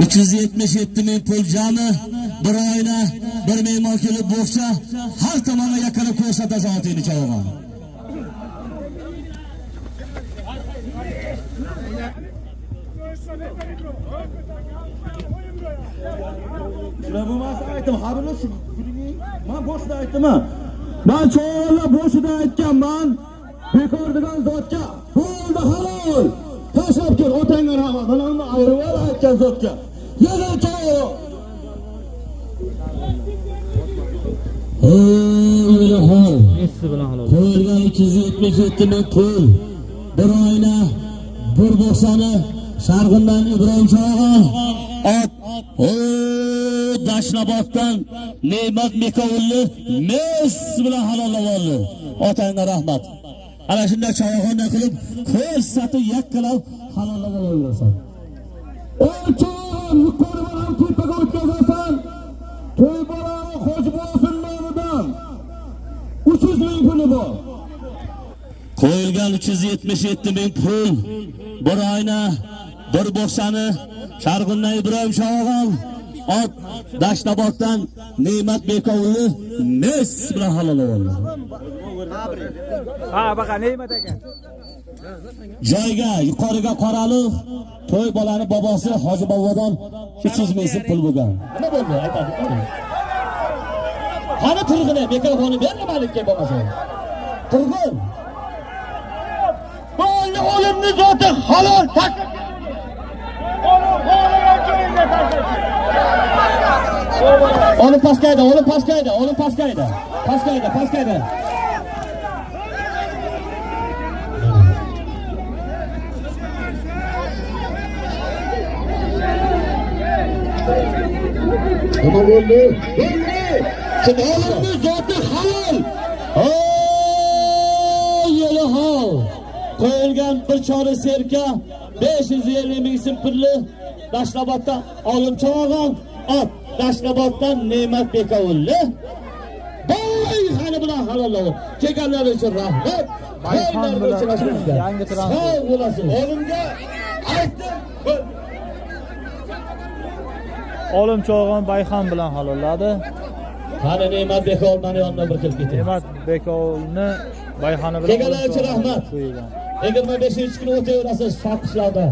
377 ming pul jami, bir oyna, bir mehmon kelib bo'xcha, har tomonga yaqinib ko'rsatasiz otini Cho'g'on. Shuna bo'lmasa aytdim, xabarlar shu kuning, men boshida aytdim. Men cho'g'onlar boshida aytganman, bekor degan zotga bo'ldi halol. Tashlab kel, otangga rahmat. Mana uni ayirib ol aytgan zotga. Yana cho'g'on. Messi bilan halol. Qo'yilgan 277 ming pul. Bir oyna, bir bo'xsani Sharg'indan Ibrohim Cho'g'on. Ot. Dashnoboddan Ne'mat Mekovulli Messi bilan halollab oldi. Otangga rahmat. Ana shunday Cho'g'ondan qilib ko'rsatib yakkalab halollab olaversan. Ey Cho'g'on, yuqori bilan tepaga o'tkazasan. To'y bolani Hoji bo'lsin nomidan 300 ming puli bor. Qo'yilgan 377 ming pul. Bir oyna, bir bo'xsani Sharg'indan Ibrohim Cho'g'on. Ot Dashnoboddan Ne'mat Bekovulli Messi bilan halollab oldi. Ha, baqa Ne'mat aka. Joyga yuqoriga qoraliq to'y bolani bobosi Hoji bobodan 300 ming pul bo'lgan. Nima bo'ldi? Aytadi. Qani turg'ini mikrofonni berma malikka bo'lmasa. Turg'in. Bo'ldi o'limni zoti halol tak. Olim pastayda, olim pastayda, olim pastayda. Pastayda, pastayda. Nima bo'ldi? Şimdi olimni zoti halol. Yo'lahol. Qo'yilgan bir chora serka 550 ming pulli Dashnoboddan Olim Cho'g'on. Ot Dashnoboddan Ne'mat Bekovulli. Bayxoni bilan halollab. Kelganlar uchun rahmat. Bayxon bilan yangi transfer. Sog' bo'lasiz. Olimga aytdim. Olim Cho'g'on Bayxon bilan halolladi. Qani Ne'mat Bekovulni yoniga bir kelib keting. Ne'mat Bekovulni Bayxoni bilan. Kelganlar uchun rahmat. 25-kuni o'taverasiz Sharqishlarda.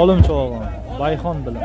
Olim Cho'g'on Bayxon bilan.